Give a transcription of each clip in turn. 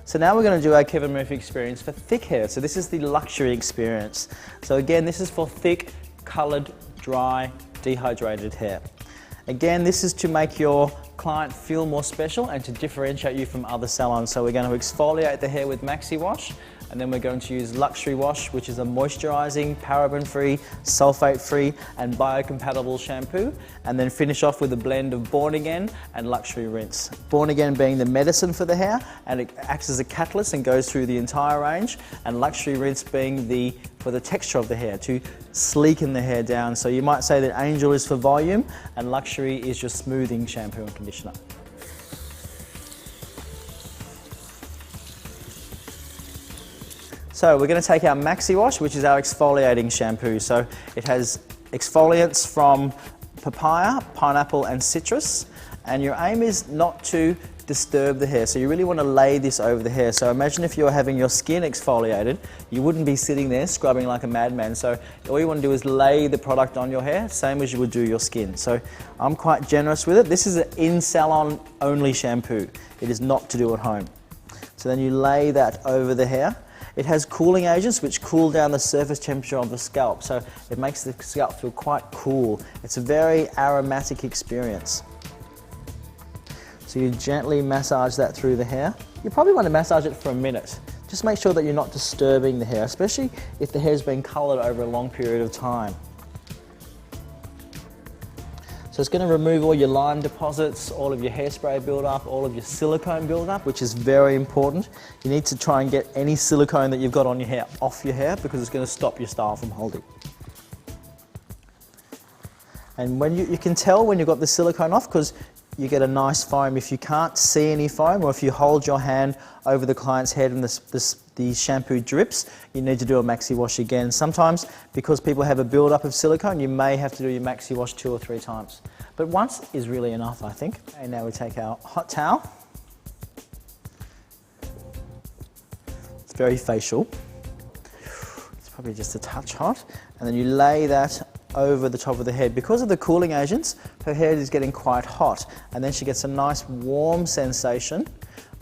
So now we're going to do our Kevin Murphy experience for thick hair. So this is the luxury experience. So again, this is for thick, coloured, dry, dehydrated hair. Again, this is to make your client feel more special and to differentiate you from other salons. So we're going to exfoliate the hair with Maxi Wash, and then we're going to use Luxury Wash, which is a moisturizing, paraben-free, sulfate-free and biocompatible shampoo, and then finish off with a blend of Born Again and Luxury Rinse. Born Again being the medicine for the hair, and it acts as a catalyst and goes through the entire range, and Luxury Rinse being for the texture of the hair, to sleeken the hair down. So you might say that Angel is for volume and Luxury is your smoothing shampoo and conditioner. So we're going to take our Maxi Wash, which is our exfoliating shampoo. So it has exfoliants from papaya, pineapple and citrus, and your aim is not to disturb the hair. So you really want to lay this over the hair. So imagine if you're having your skin exfoliated, you wouldn't be sitting there scrubbing like a madman. So all you want to do is lay the product on your hair, same as you would do your skin. So I'm quite generous with it. This is an in-salon only shampoo. It is not to do at home. So then you lay that over the hair. It has cooling agents which cool down the surface temperature of the scalp, so it makes the scalp feel quite cool. It's a very aromatic experience. So you gently massage that through the hair. You probably want to massage it for a minute. Just make sure that you're not disturbing the hair, especially if the hair's been coloured over a long period of time. So it's going to remove all your lime deposits, all of your hairspray build-up, all of your silicone build-up, which is very important. You need to try and get any silicone that you've got on your hair off your hair, because it's going to stop your style from holding. And when you can tell when you've got the silicone off, because you get a nice foam. If you can't see any foam, or if you hold your hand over the client's head and the shampoo drips, you need to do a Maxi Wash again. Sometimes, because people have a build-up of silicone, you may have to do your Maxi Wash 2 or 3 times. But once is really enough, I think. And now we take our hot towel. It's very facial. It's probably just a touch hot. And then you lay that over the top of the head. Because of the cooling agents, her hair is getting quite hot, and then she gets a nice warm sensation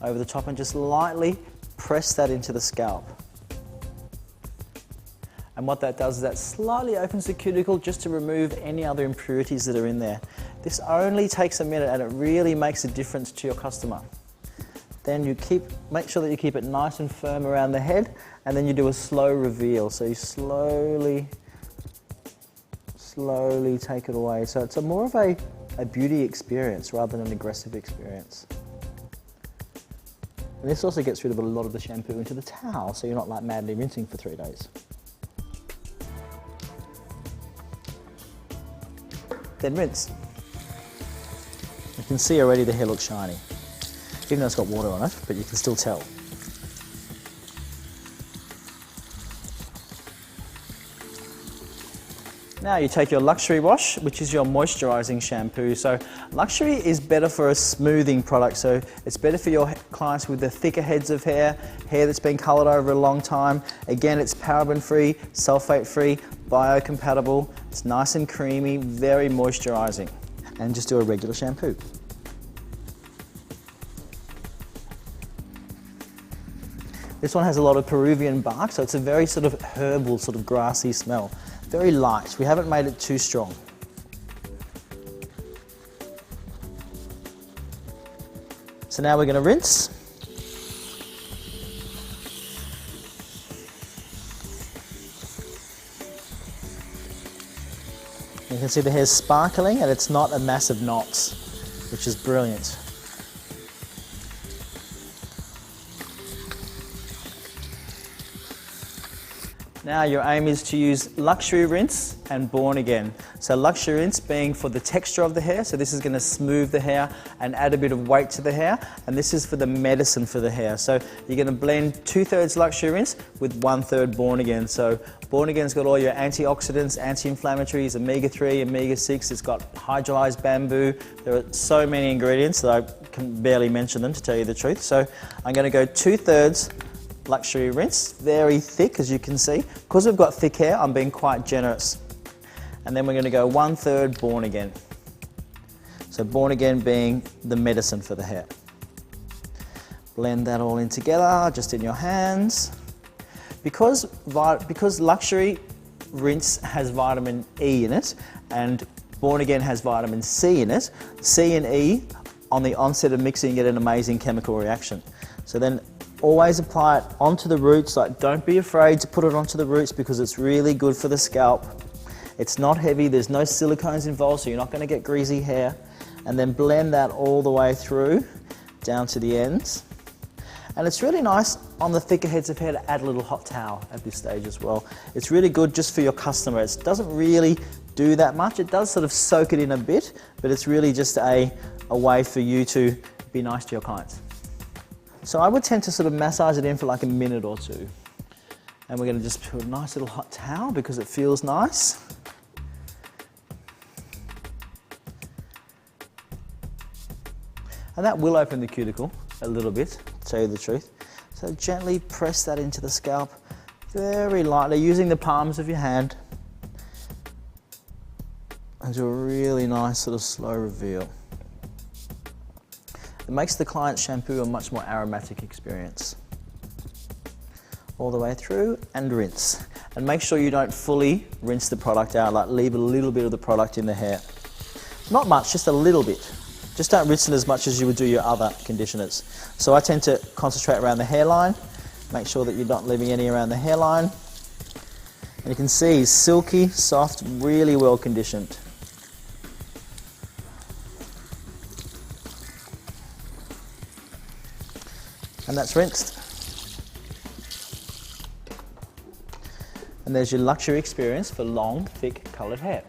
over the top, and just lightly press that into the scalp. And what that does is that slightly opens the cuticle just to remove any other impurities that are in there. This only takes a minute, and it really makes a difference to your customer. Then you make sure that you keep it nice and firm around the head, and then you do a slow reveal. So you slowly take it away. So it's more of a beauty experience rather than an aggressive experience. And this also gets rid of a lot of the shampoo into the towel, so you're not like madly rinsing for 3 days. Then rinse. You can see already the hair looks shiny, even though it's got water on it, but you can still tell. Now you take your Luxury Wash, which is your moisturizing shampoo. So Luxury is better for a smoothing product, so it's better for your clients with the thicker heads of hair that's been colored over a long time. Again, it's paraben-free, sulfate-free, biocompatible. It's nice and creamy, very moisturizing. And just do a regular shampoo. This one has a lot of Peruvian bark, so it's a very sort of herbal, sort of grassy smell. Very light. We haven't made it too strong. So now we're going to rinse. You can see the hair's sparkling, and it's not a mass of knots, which is brilliant. Now your aim is to use Luxury Rinse and Born Again. So Luxury Rinse being for the texture of the hair, so this is going to smooth the hair and add a bit of weight to the hair, and this is for the medicine for the hair. So you're going to blend 2/3 Luxury Rinse with 1/3 Born Again. So Born Again's got all your antioxidants, anti-inflammatories, omega-3, omega-6, it's got hydrolyzed bamboo. There are so many ingredients that I can barely mention them, to tell you the truth. So I'm going to go 2/3 Luxury Rinse, very thick as you can see. Because we've got thick hair, I'm being quite generous. And then we're going to go 1/3 Born Again. So Born Again being the medicine for the hair. Blend that all in together, just in your hands. Because Luxury Rinse has vitamin E in it, and Born Again has vitamin C in it, C and E on the onset of mixing get an amazing chemical reaction. So then always apply it onto the roots. Like, don't be afraid to put it onto the roots because it's really good for the scalp. It's not heavy, there's no silicones involved, so you're not going to get greasy hair. And then blend that all the way through down to the ends. And it's really nice on the thicker heads of hair to add a little hot towel at this stage as well. It's really good just for your customer. It doesn't really do that much. It does sort of soak it in a bit, but it's really just a way for you to be nice to your clients. So I would tend to sort of massage it in for like a minute or two. And we're going to just put a nice little hot towel because it feels nice. And that will open the cuticle a little bit, to tell you the truth. So gently press that into the scalp, very lightly, using the palms of your hand. And do a really nice sort of slow reveal. It makes the client's shampoo a much more aromatic experience. All the way through and rinse. And make sure you don't fully rinse the product out, like leave a little bit of the product in the hair. Not much, just a little bit. Just don't rinse it as much as you would do your other conditioners. So I tend to concentrate around the hairline. Make sure that you're not leaving any around the hairline. And you can see, silky, soft, really well conditioned. And that's rinsed. And there's your Luxury experience for long, thick, coloured hair.